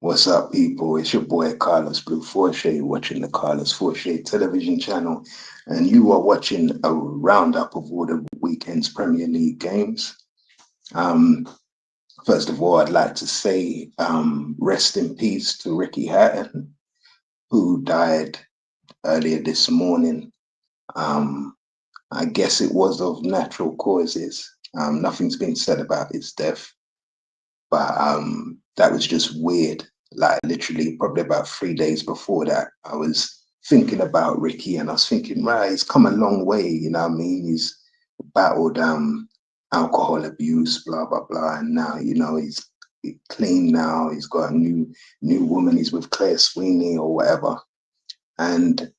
What's up, people? It's your boy Carlos Blue Forche watching the Carlos Forche television channel, and you are watching a roundup of all the weekend's Premier League games. Um, First of all, I'd like to say rest in peace to Ricky Hatton, who died earlier this morning. Um, I guess it was of natural causes. Nothing's been said about his death, but that was just weird. Like literally, probably about 3 days before that, I was thinking about Ricky, and I was thinking, right, he's come a long way. You know what I mean? He's battled alcohol abuse, blah blah blah, and now he's clean now. He's got a new woman. He's with Claire Sweeney or whatever. And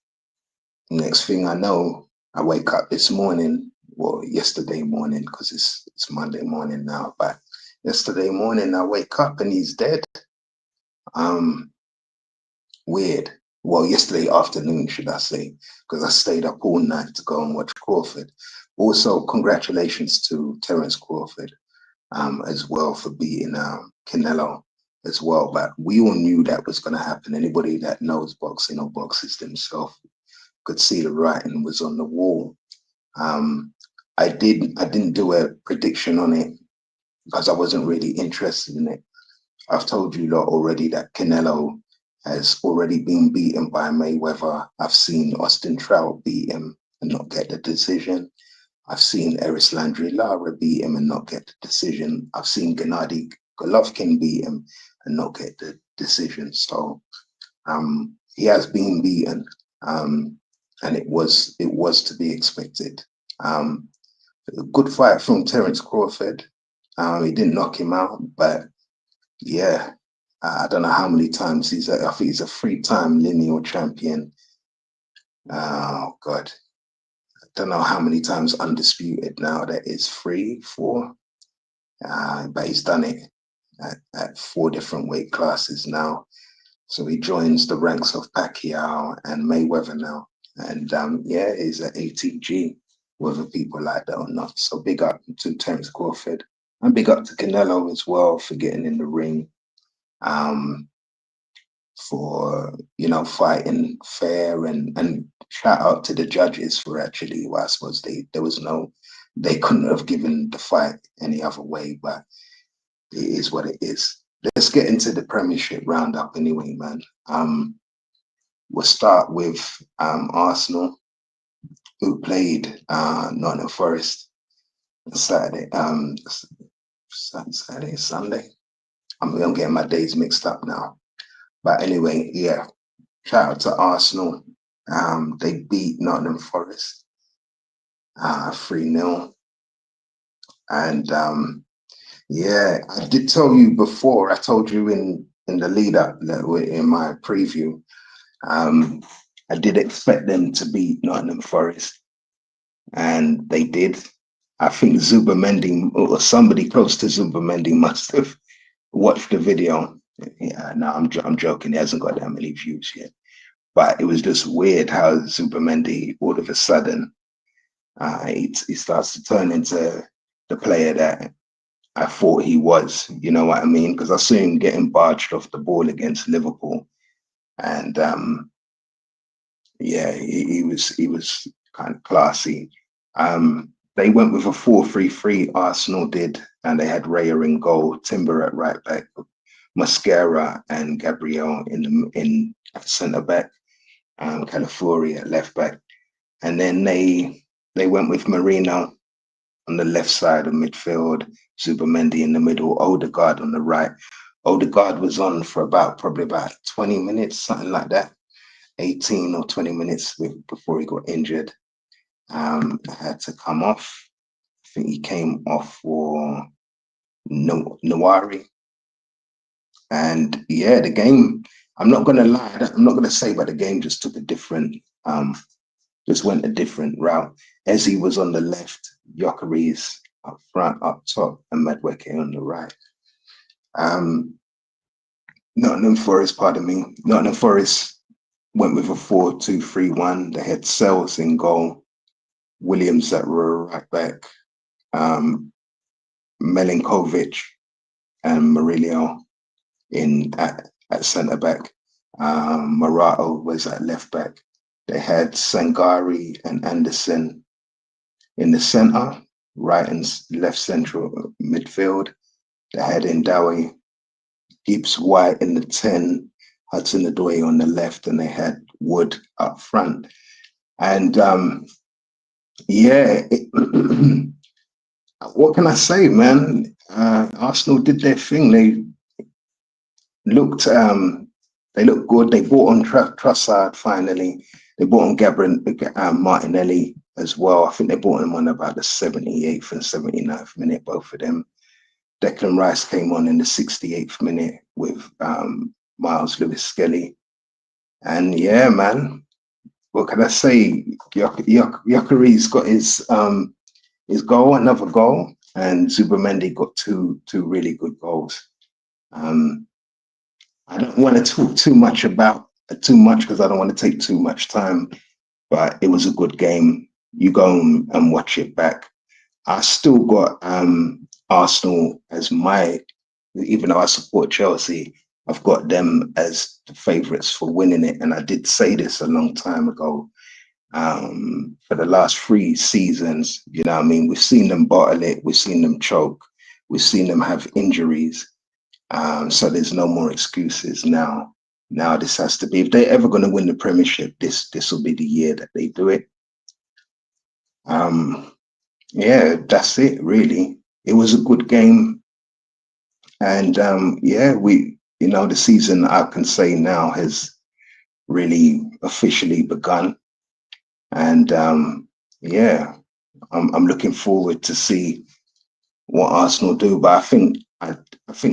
next thing I know, I wake up this morning, well, yesterday morning, because it's Monday morning now, but yesterday morning I wake up and he's dead. Um, Weird. Well, yesterday afternoon, should I say, because I stayed up all night to go and watch Crawford. Also, congratulations to Terrence Crawford as well for beating Canelo as well. But we all knew that was going to happen. Anybody that knows boxing or boxes themselves could see the writing was on the wall. I didn't do a prediction on it because I wasn't really interested in it. I've told you lot already that Canelo has already been beaten by Mayweather. I've seen Austin Trout beat him and not get the decision. I've seen Eris Landry Lara beat him and not get the decision. I've seen Gennady Golovkin beat him and not get the decision. So he has been beaten, and it was to be expected. A good fight from Terrence Crawford. He didn't knock him out, but yeah, I don't know how many times I think he's a 3-time lineal champion. Oh God, I don't know how many times undisputed now. That is 3, 4. But he's done it at 4 different weight classes now. So he joins the ranks of Pacquiao and Mayweather now. And yeah, he's at ATG, whether people like that or not. So big up to Terence Crawford, and big up to Canelo as well for getting in the ring. For fighting fair, and shout out to the judges for actually, well, I suppose they couldn't have given the fight any other way, but it is what it is. Let's get into the Premiership roundup anyway, man. We'll start with Arsenal, who played Nottingham Forest on Saturday, Sunday. I'm getting my days mixed up now. But anyway, yeah, shout out to Arsenal. They beat Nottingham Forest 3-0. And yeah, I did tell you before, I told you in the lead up in my preview, I did expect them to beat Nottingham Forest, and they did. I think Zubamendi or somebody close to Zubamendi must have watched the video. Yeah, no, I'm joking. He hasn't got that many views yet. But it was just weird how Zubamendi all of a sudden he starts to turn into the player that I thought he was. You know what I mean? Because I saw him getting barged off the ball against Liverpool, and yeah, he was kind of classy. They went with a 4-3-3. Arsenal did, and they had Raya in goal, Timber at right back, Mascara and Gabriel in centre back, Calafori at left back, and then they went with Marino on the left side of midfield, Zubamendi in the middle, Odegaard on the right. Odegaard was on for probably about 20 minutes, something like that, 18 or 20 minutes before he got injured. Had to come off. I think he came off for Nawari. And yeah, the game, I'm not going to lie, I'm not going to say, but the game just took just went a different route. Eze was on the left, Yokeries up front, up top, and Medweke on the right. Nottingham Forest, pardon me. Nottingham Forest went with a 4-2-3-1. They had Sells in goal, Williams at right back, Milinkovic and Murillo at centre back. Morato was at left back. They had Sangari and Anderson in the centre, right and left central midfield. They had Ndawi, Gibbs White in the 10, Hudson Odoi on the left, and they had Wood up front. And yeah, what can I say, man? Arsenal did their thing. Looked they looked good. They bought on Trossard finally. They bought on Gabriel Martinelli as well. I think they bought him on about the 78th and 79th minute, both of them. Declan Rice came on in the 68th minute with Miles Lewis Skelly. And yeah, man, what can I say? Yakare's got his goal, another goal, and Zubamendi got two really good goals. I don't want to talk too much because I don't want to take too much time, but it was a good game. You go and watch it back. I still got Arsenal as even though I support Chelsea, I've got them as the favourites for winning it. And I did say this a long time ago. For the last 3 seasons, you know what I mean? We've seen them bottle it, we've seen them choke, we've seen them have injuries. So there's no more excuses now. Now this has to be, if they're ever going to win the Premiership, this will be the year that they do it. Yeah, that's it, really. It was a good game. And yeah, the season, I can say now, has really officially begun. And yeah, I'm looking forward to see what Arsenal do. But I think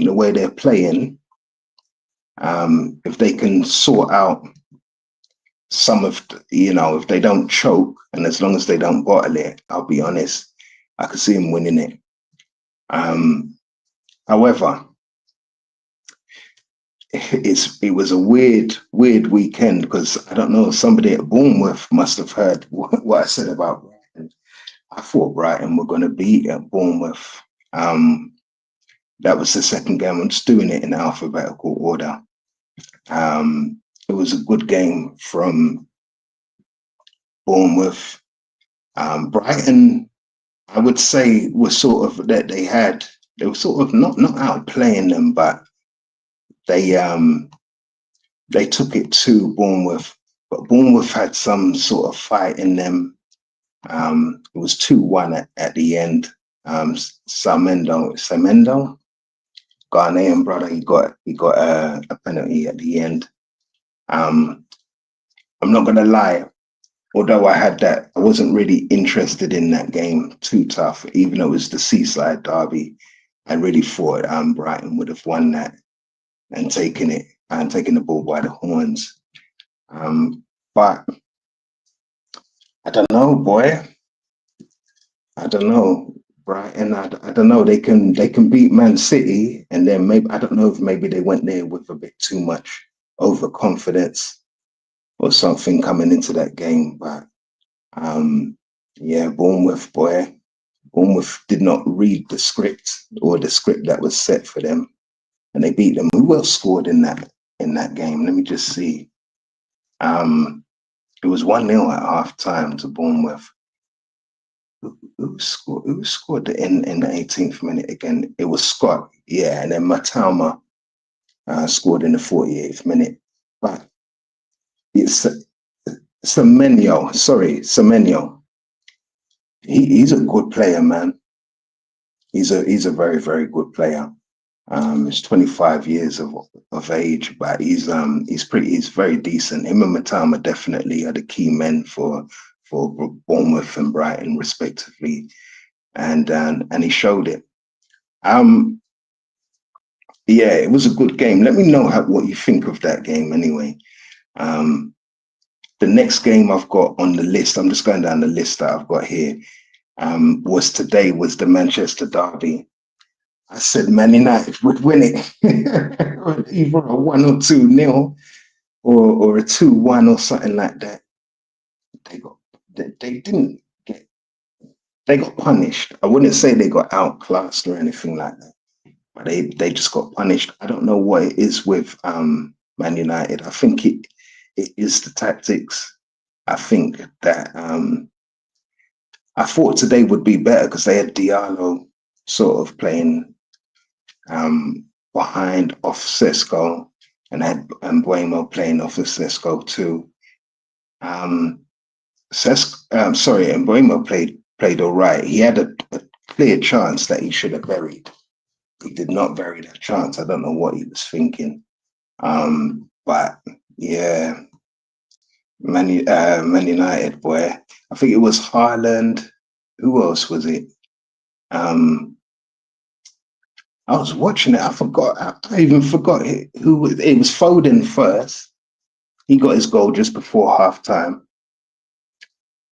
the way they're playing, if they can sort out some of, if they don't choke, and as long as they don't bottle it, I'll be honest, I could see them winning it. However, it was a weird weekend, because I don't know, somebody at Bournemouth must have heard what I said about Brighton. I thought Brighton were going to beat at Bournemouth. That was the second game. I'm just doing it in alphabetical order. It was a good game from Bournemouth. Brighton, I would say, was sort of that they were sort of not outplaying them, but they took it to Bournemouth. But Bournemouth had some sort of fight in them. It was 2-1 at the end. Semendo, Ghanaian brother, he got a penalty at the end. I'm not gonna lie, although I wasn't really interested in that game. Too tough, even though it was the seaside derby. I really thought Brighton would have won that and taken the ball by the horns. But I don't know, boy. I don't know. Brighton, I don't know. They can beat Man City, and then maybe, I don't know if maybe they went there with a bit too much overconfidence or something coming into that game. But yeah, Bournemouth, boy. Bournemouth did not read the script, or the script that was set for them, and they beat them. Who else scored in that game? Let me just see. It was 1-0 at half time to Bournemouth. Who scored in the 18th minute again? It was Scott, yeah, and then Matama scored in the 48th minute. But it's Semenyo. He's a good player, man. He's a very, very good player. He's 25 years of age, but he's very decent. Him and Matama definitely are the key men for Bournemouth and Brighton respectively, and he showed it. Yeah, it was a good game. Let me know what you think of that game anyway. The next game I've got on the list, I'm just going down the list that I've got here, was the Manchester derby. I said Man United would win it, either a 1 or 2-0, or a 2-1 or something like that. They got punished. I wouldn't say they got outclassed or anything like that. but they just got punished. I don't know what it is with Man United. I think it is the tactics. I think that I thought today would be better because they had Diallo sort of playing behind off Cisco, and had Buemo playing off of Cisco too. Um, sorry, and Buemo played all right. He had a clear chance that he should have buried. He did not bury that chance. I don't know what he was thinking. But yeah, Man United, boy. I think it was Haaland. Who else was it? Um, I was watching it. I forgot. I even forgot who it was. Foden first. He got his goal just before half time,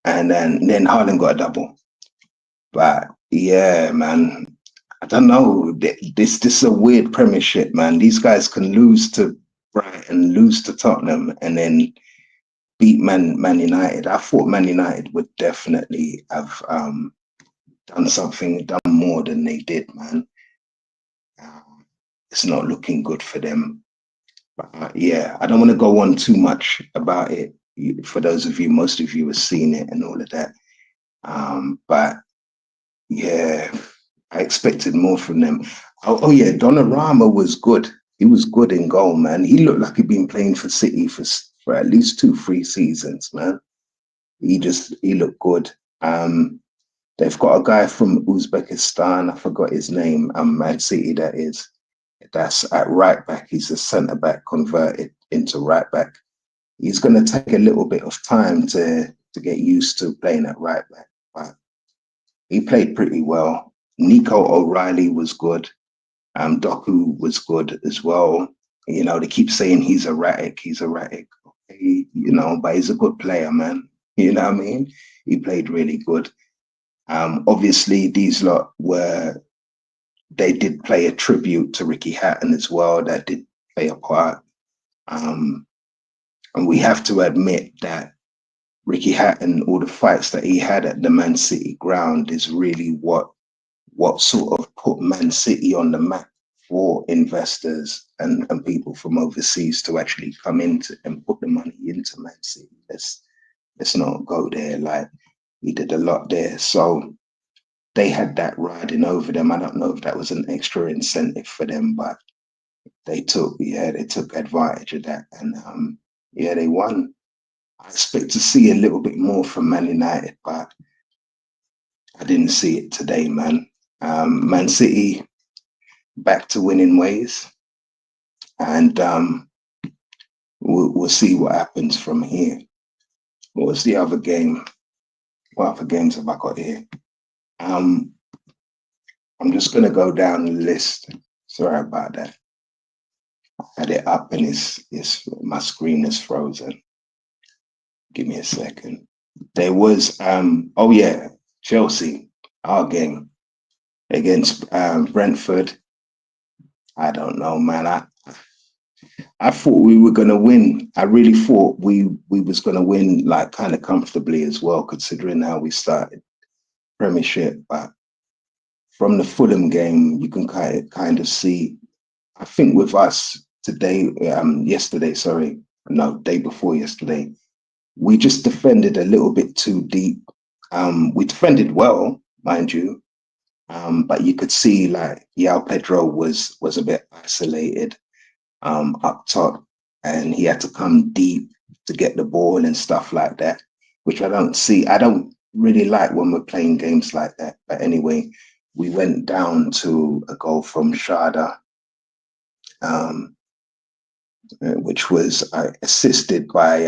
and then Haaland got a double. But yeah, man, I don't know. This is a weird Premiership, man. These guys can lose to Brighton, lose to Tottenham, and then beat Man United. I thought Man United would definitely have done more than they did, man. It's not looking good for them. But yeah, I don't want to go on too much about it. For those of you, most of you have seen it and all of that. But yeah, I expected more from them. Oh yeah, Donnarumma was good. He was good in goal, man. He looked like he'd been playing for City for at least 2, 3 seasons, man. He looked good. They've got a guy from Uzbekistan. I forgot his name. Man City, that is. That's at right back. He's a centre back converted into right back. He's going to take a little bit of time to get used to playing at right back, but he played pretty well. Nico O'Reilly was good. Doku was good as well. You know, they keep saying he's erratic. He's erratic. Okay, you know, but he's a good player, man. You know what I mean? He played really good. Obviously, these lot they did play a tribute to Ricky Hatton as well. That did play a part. Um, and we have to admit that Ricky Hatton, all the fights that he had at the Man City ground, is really what sort of put Man City on the map for investors and people from overseas to actually come into and put the money into Man City. Let's not go there. Like, he did a lot there. So they had that riding over them. I don't know if that was an extra incentive for them, but they took advantage of that, and yeah, they won. I expect to see a little bit more from Man United, but I didn't see it today, man. Man City back to winning ways, and we'll see what happens from here. What was the other game? What other games have I got here? Um, I'm just gonna go down the list. Sorry about that. I had it up and it's my screen is frozen. Give me a second. There was oh yeah, Chelsea, our game against Brentford. I don't know, man. I thought we were gonna win. I really thought we was gonna win, like, kind of comfortably as well, considering how we started Premiership. But from the Fulham game, you can kind of see. I think with us today, yesterday, sorry, no, day before yesterday, we just defended a little bit too deep. We defended well, mind you, but you could see like Yao Pedro was a bit isolated up top, and he had to come deep to get the ball and stuff like that, which I don't see. I don't really like when we're playing games like that. But anyway, we went down to a goal from Shada, um, which was assisted by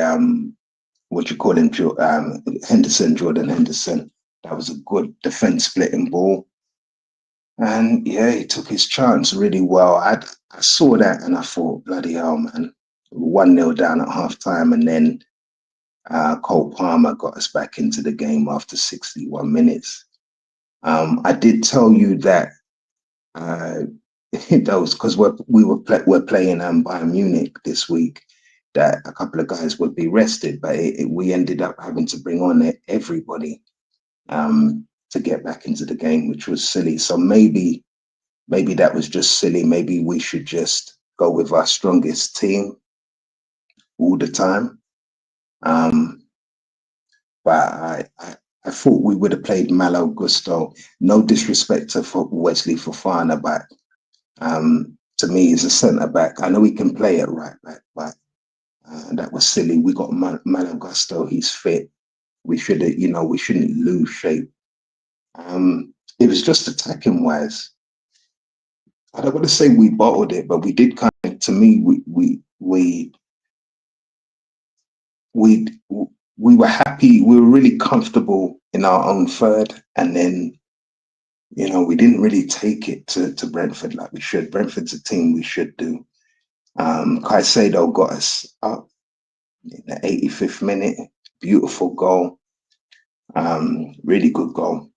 what you call him, Jordan Henderson. That was a good defense splitting ball. And yeah, he took his chance really well. I saw that and I thought, bloody hell, man. 1-0 down at half time. And then Cole Palmer got us back into the game after 61 minutes. I did tell you that those, because we're playing Bayern Munich this week, that a couple of guys would be rested, but we ended up having to bring on everybody to get back into the game, which was silly. So maybe maybe that was just silly. Maybe we should just go with our strongest team all the time. Um, but I thought we would have played Malo Gusto. No disrespect to Wesley Fofana, but to me, he's a centre back. I know he can play at right back, but that was silly. We got Malo Gusto. He's fit. We should, we shouldn't lose shape. It was just attacking wise. I don't want to say we bottled it, but we did kind of. To me, we we were happy. We were really comfortable in our own third, and then we didn't really take it to Brentford like we should. Brentford's a team we should do. Caicedo got us up in the 85th minute. Beautiful goal. Really good goal.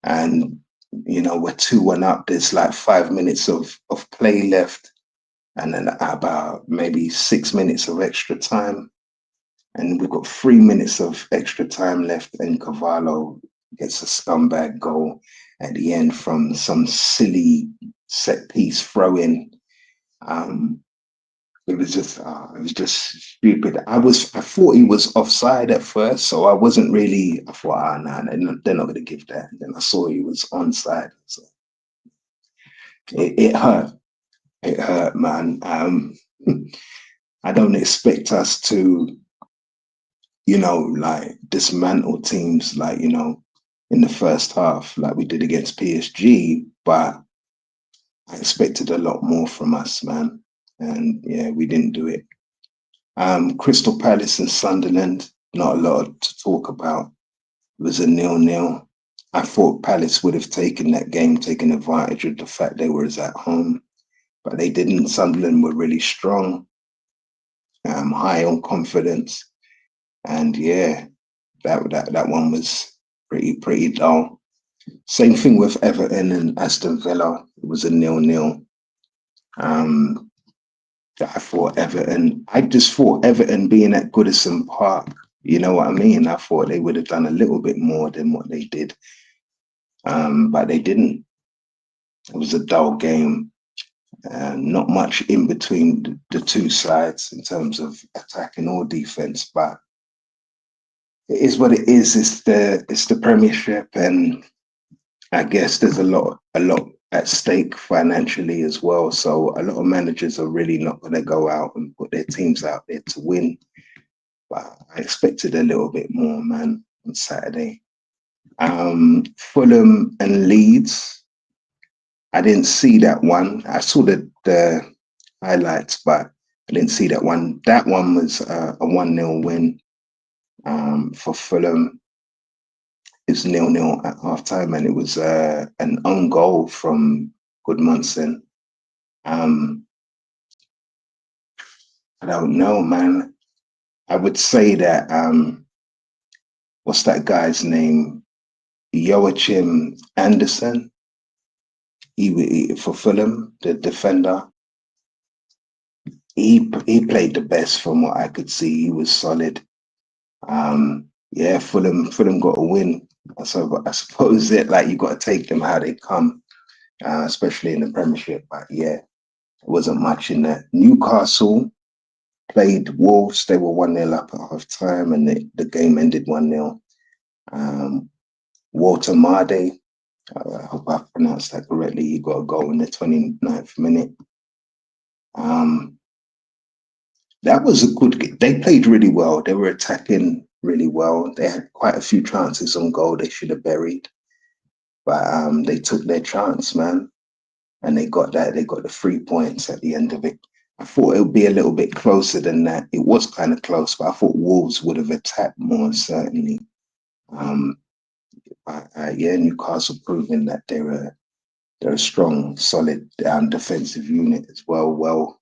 And we're 2-1 up. There's like 5 minutes of play left, and then about maybe 6 minutes of extra time. And we've got 3 minutes of extra time left, and Cavallo gets a scumbag goal at the end from some silly set piece throw in. It was just stupid. I thought he was offside at first, so I wasn't really. I thought, nah, they're not going to give that. And then I saw he was onside, so it hurt. It hurt, man. I don't expect us to, like dismantle teams, like in the first half, like we did against PSG, but I expected a lot more from us, man. And yeah, we didn't do it. Crystal Palace and Sunderland, not a lot to talk about. It was a 0-0. I thought Palace would have taken that game, taken advantage of the fact they were at home, but they didn't. Sunderland were really strong, high on confidence, and yeah, that one was pretty dull. Same thing with Everton and Aston Villa. It was a 0-0. I just thought Everton being at Goodison Park, you know what I mean? I thought they would have done a little bit more than what they did. But they didn't. It was a dull game. Not much in between the two sides in terms of attacking or defense, but it is what it is. It's the Premiership, and I guess there's a lot at stake financially as well. So a lot of managers are really not going to go out and put their teams out there to win. But I expected a little bit more, man, on Saturday. Fulham and Leeds. I didn't see that one. I saw the highlights, but I didn't see that one. That one was a 1-0 win for Fulham. It's 0-0 at halftime, and it was an own goal from Goodmanson. I don't know, man. I would say that what's that guy's name? Joachim Anderson. He for Fulham, the defender. He played the best from what I could see. He was solid. Yeah, Fulham got a win. So I suppose it like you got to take them how they come, especially in the Premiership. But yeah, it wasn't much in that. Newcastle played Wolves. They were 1-0 up at half time, and the game ended 1-0. Walter Marde, I hope I pronounced that correctly. He got a goal in the 29th minute. That was a good game. They played really well. They were attacking really well. They had quite a few chances on goal they should have buried. But they took their chance, man. And they got that. They got the 3 points at the end of it. I thought it would be a little bit closer than that. It was kind of close, but I thought Wolves would have attacked more, certainly. Yeah, Newcastle proving that they're a strong, solid defensive unit as well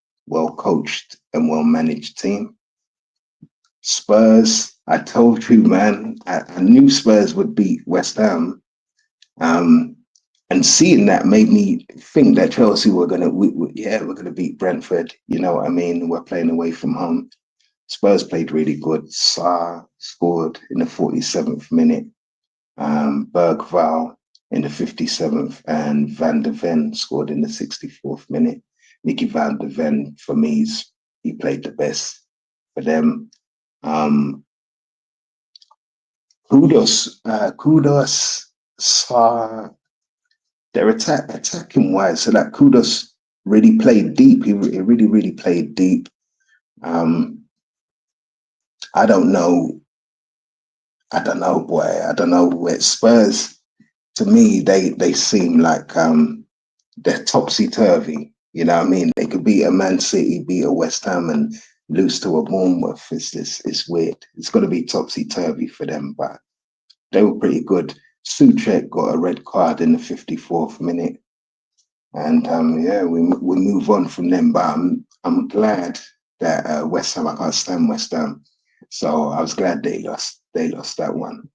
coached and well managed team. Spurs, I told you, man, I knew Spurs would beat West Ham. And seeing that made me think that Chelsea we're gonna beat Brentford. You know what I mean? We're playing away from home. Spurs played really good. Sarr scored in the 47th minute. Bergval in the 57th, and Van der Ven scored in the 64th minute. Nicky Van der Ven, for me, he played the best for them. Kudos, their attacking wise. So that Kudos really played deep. He really played deep. I don't know, boy. I don't know where Spurs. To me, they seem like they're topsy turvy. You know what I mean? They could beat a Man City, beat a West Ham, and lose to a Bournemouth. It's weird. It's got to be topsy turvy for them, but they were pretty good. Suchek got a red card in the 54th minute, and yeah, we move on from them. But I'm glad that West Ham. I can't stand West Ham, so I was glad they lost. They lost that one.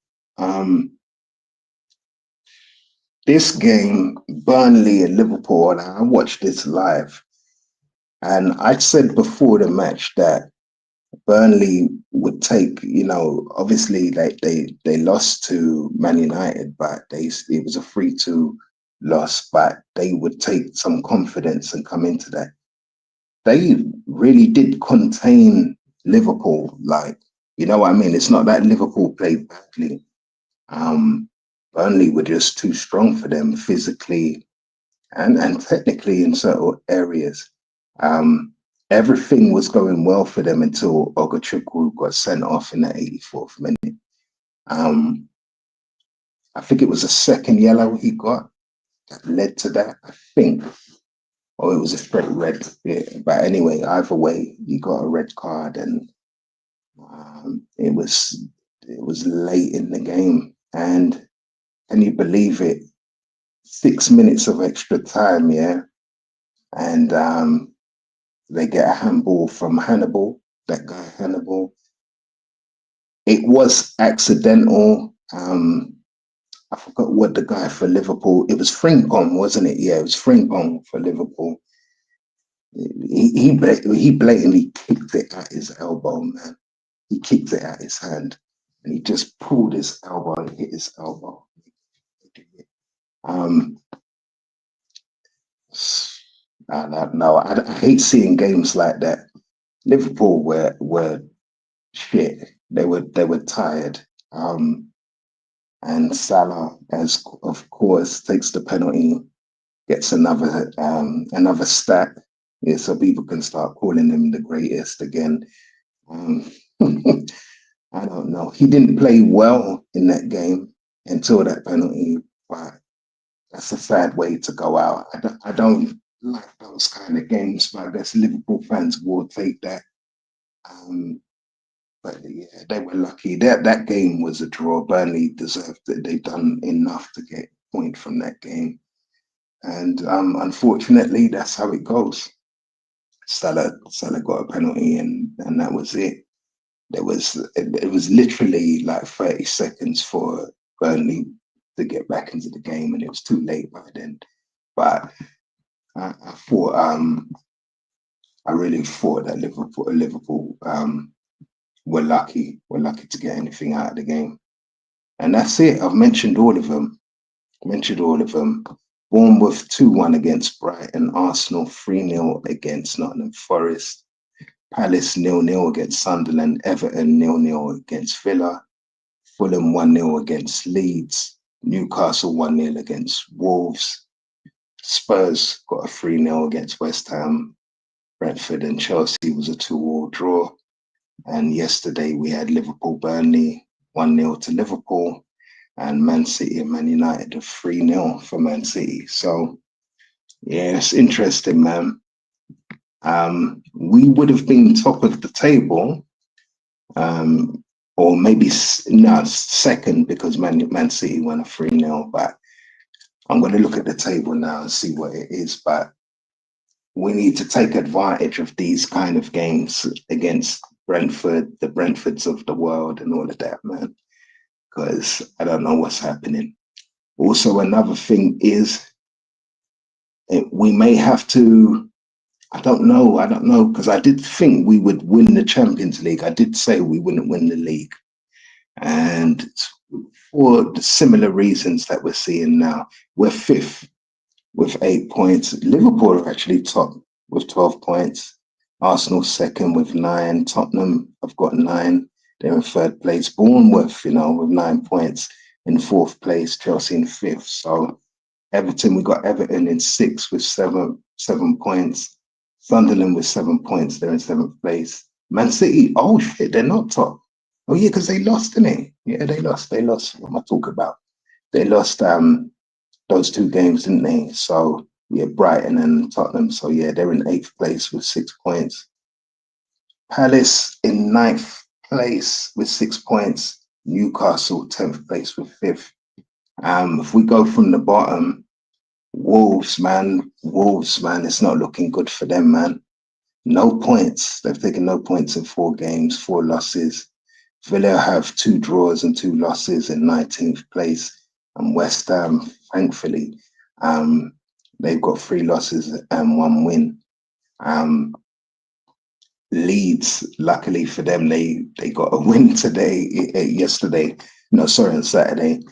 This game, Burnley and Liverpool, and I watched this live, and I said before the match that Burnley would take, obviously they lost to Man United, but it was a 3-2 loss, but they would take some confidence and come into that. They really did contain Liverpool, like, you know what I mean? It's not that Liverpool played badly. Burnley were just too strong for them physically and technically in certain areas. Everything was going well for them until Ogachukwu got sent off in the 84th minute. I think it was a second yellow he got that led to that, I think. Or it was a straight red. Yeah. But anyway, either way, he got a red card, and it was late in the game. And can you believe it? 6 minutes of extra time, yeah. And they get a handball from Hannibal, that guy Hannibal. It was accidental. I forgot what the guy for Liverpool. It was Frimpong, wasn't it? Yeah, it was Frimpong for Liverpool. He blatantly kicked it at his elbow, man. He kicked it at his hand, and he just pulled his elbow and hit his elbow. I hate seeing games like that. Liverpool were shit. They were tired. And Salah, as of course, takes the penalty, gets another stat. Yeah, so people can start calling him the greatest again. I don't know. He didn't play well in that game until that penalty, but that's a sad way to go out. I don't like those kind of games, but I guess Liverpool fans will take that. But yeah, they were lucky. That game was a draw. Burnley deserved it. They've done enough to get a point from that game. And unfortunately, that's how it goes. Salah got a penalty, and that was it. It was literally like 30 seconds for Burnley to get back into the game, and it was too late by then. But I thought I really thought that Liverpool were lucky to get anything out of the game. And that's it. I've mentioned all of them. Bournemouth 2-1 against Brighton, Arsenal 3-0 against Nottingham Forest, Palace 0-0 against Sunderland, Everton 0-0 against Villa, Fulham 1-0 against Leeds, Newcastle 1-0 against Wolves, Spurs got a 3-0 against West Ham, Brentford and Chelsea was a 2-2 draw. And yesterday we had Liverpool Burnley 1-0 to Liverpool, and Man City and Man United 3-0 for Man City. So yeah, it's interesting, man. We would have been top of the table, or maybe second, because Man City won a 3-0. But I'm going to look at the table now and see what it is. But we need to take advantage of these kind of games against Brentford, the Brentfords of the world, and all of that, man. Because I don't know what's happening. Also, another thing is we may have to, I don't know, because I did think we would win the Champions League. I did say we wouldn't win the league. And for the similar reasons that we're seeing now. We're fifth with 8 points. Liverpool are actually top with 12 points. Arsenal second with 9. Tottenham have got 9. They're in third place. Bournemouth, with 9 points in fourth place. Chelsea in fifth. So Everton, we got Everton in sixth with seven points. Sunderland with 7 points. They're in seventh place. Man City, oh shit, they're not top. Oh yeah, because they lost, didn't they? Yeah, they lost. They lost. What am I talking about? They lost those 2 games, didn't they? So yeah, Brighton and Tottenham. So yeah, they're in 8th place with 6 points. Palace in 9th place with 6 points. Newcastle 10th place with 5th. If we go from the bottom, Wolves, man, it's not looking good for them, man. No points. They've taken no points in 4 games, 4 losses. Villa have 2 draws and 2 losses in 19th place. And West Ham, thankfully, they've got 3 losses and 1 win. Leeds, luckily for them, they got a win on Saturday.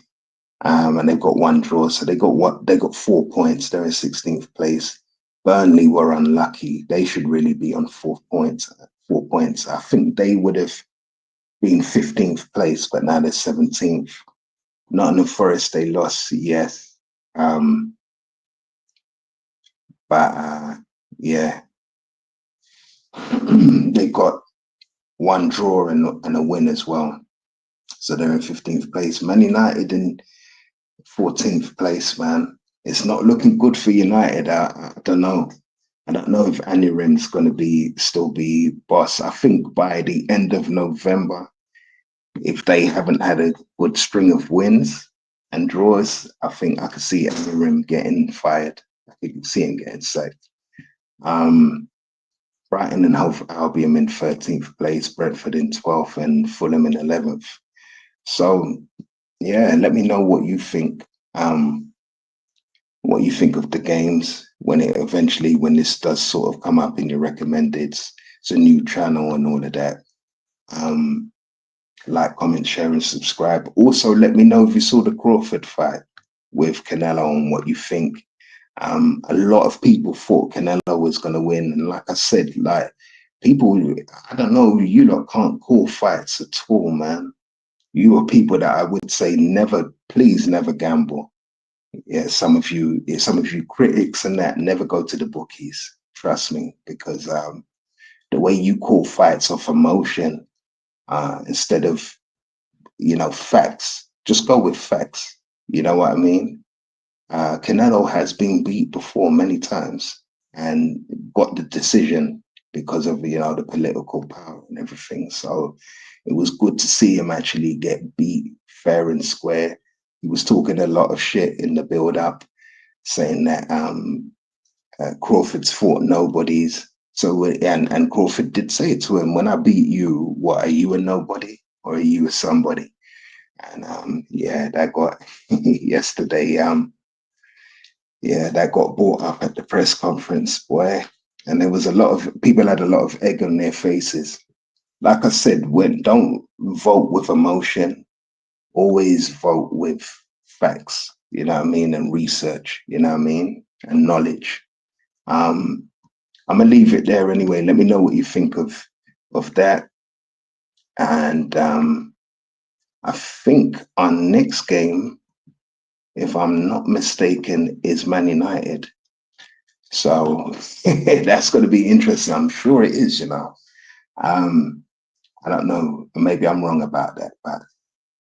And they've got 1 draw, so they got 4 points. They're in 16th place. Burnley were unlucky. They should really be on 4 points. 4 points. I think they would have been 15th place, but now they're 17th. Nottingham Forest, they lost, yes. Yeah, they got 1 draw and a win as well. So they're in 15th place. Man United in 14th place, man. It's not looking good for United. I don't know. I don't know if Anirim's going to still be boss. I think by the end of November, if they haven't had a good string of wins and draws, I think I could see Anirim getting fired. I could see him getting sacked. Brighton and Hove Albion in 13th place, Brentford in 12th, and Fulham in 11th. So, yeah, let me know what you think. What you think of the games when this does sort of come up in your recommended. It's a new channel and all of that. Like, comment, share, and subscribe. Also, let me know if you saw the Crawford fight with Canelo and what you think. A lot of people thought Canelo was going to win. And like I said, people, I don't know, you lot can't call fights at all, man. You are people that I would say please never gamble. Yeah, some of you critics and that, never go to the bookies. Trust me, because the way you call fights off emotion instead of, facts, just go with facts. You know what I mean? Canelo has been beat before many times and got the decision because of, the political power and everything. So it was good to see him actually get beat fair and square. He was talking a lot of shit in the build-up, saying that Crawford's fought nobodies. So and Crawford did say it to him, when I beat you, what, are you a nobody or are you a somebody? And yeah, that got yesterday. Yeah, that got brought up at the press conference, boy. And there was a lot of people had a lot of egg on their faces. Like I said, don't vote with emotion. Always vote with facts, you know what I mean, and research, you know what I mean, and knowledge. I'm gonna leave it there anyway. Let me know what you think of that. And I think our next game, if I'm not mistaken, is Man United. So that's going to be interesting. I'm sure it is, I don't know. Maybe I'm wrong about that, but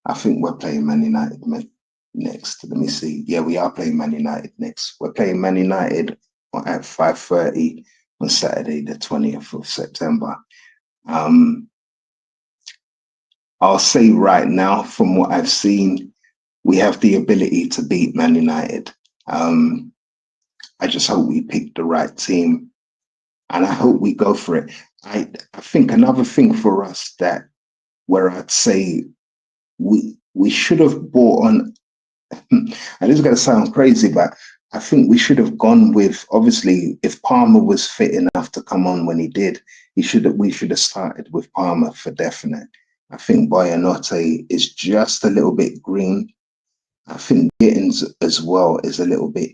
I think we're playing Man United next. Let me see. Yeah, we are playing Man United next. We're playing Man United at 5:30 on Saturday, the 20th of September. I'll say right now, from what I've seen, we have the ability to beat Man United. I just hope we pick the right team, and I hope we go for it. I think another thing for us where I'd say we should have bought on, and this is going to sound crazy, but I think we should have gone with, obviously, if Palmer was fit enough to come on when he did, we should have started with Palmer for definite. I think Boyanote is just a little bit green. I think Gittins as well is a little bit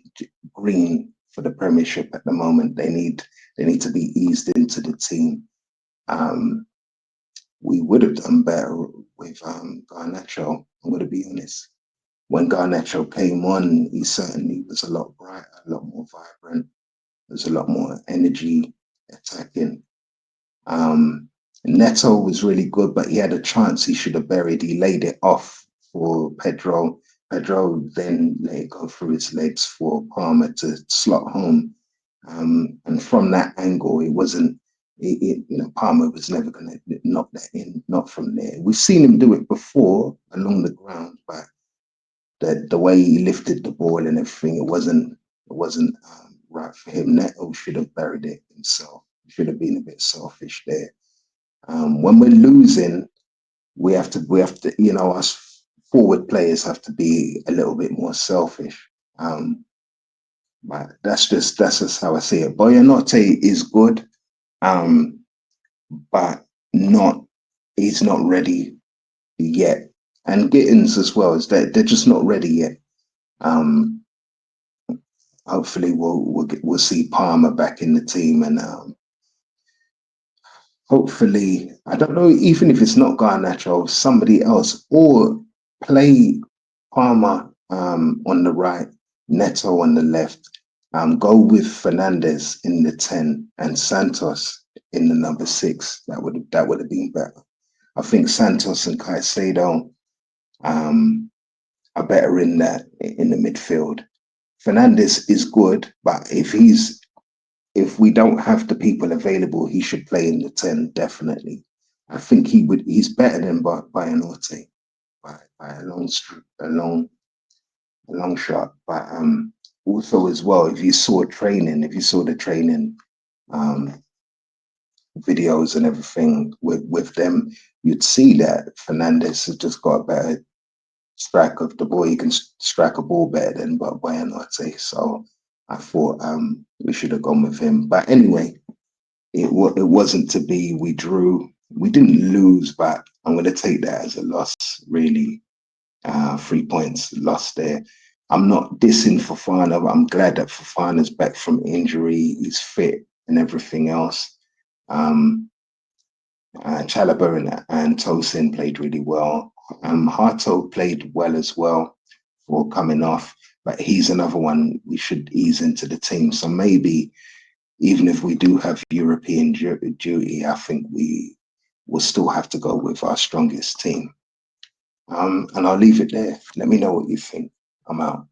green for the Premiership at the moment. They need to be eased into the team. We would have done better with Garnacho. I'm going to be honest. When Garnacho came on, he certainly was a lot brighter, a lot more vibrant. There's a lot more energy attacking. Neto was really good, but he had a chance he should have buried. He laid it off for Pedro. Pedro then let it go through his legs for Palmer to slot home. And from that angle, it wasn't, Palmer was never going to knock that in, not from there. We've seen him do it before along the ground, but the way he lifted the ball and everything, it wasn't right for him. Neto should have buried it himself. He should have been a bit selfish there. When we're losing, we have to, us forward players have to be a little bit more selfish. But that's just how I see it. Boyanote is good, but he's not ready yet. And Gittins as well, is that they're just not ready yet. Hopefully we'll see Palmer back in the team, and hopefully, I don't know, even if it's not Garnacho, somebody else, or play Palmer on the right, Neto on the left. Go with Fernandez in the 10 and Santos in the number 6. That would have been better. I think Santos and Caicedo are better in the midfield. Fernandez is good, but if we don't have the people available, he should play in the 10, definitely. I think he's better than Bayanote by a long shot. But also as well, if you saw the training videos and everything with them, you'd see that Fernandez has just got a better strike of the ball. He can strike a ball better than Bayanote. So I thought we should have gone with him. But anyway, it wasn't to be. We drew. We didn't lose, but I'm going to take that as a loss, really. 3 points lost there. I'm not dissing Fofana, but I'm glad that Fofana's back from injury. He's fit and everything else. Chalobah and Tosin played really well. Hato played well as well for coming off, but he's another one we should ease into the team. So maybe even if we do have European duty, I think we will still have to go with our strongest team. And I'll leave it there. Let me know what you think. I'm out.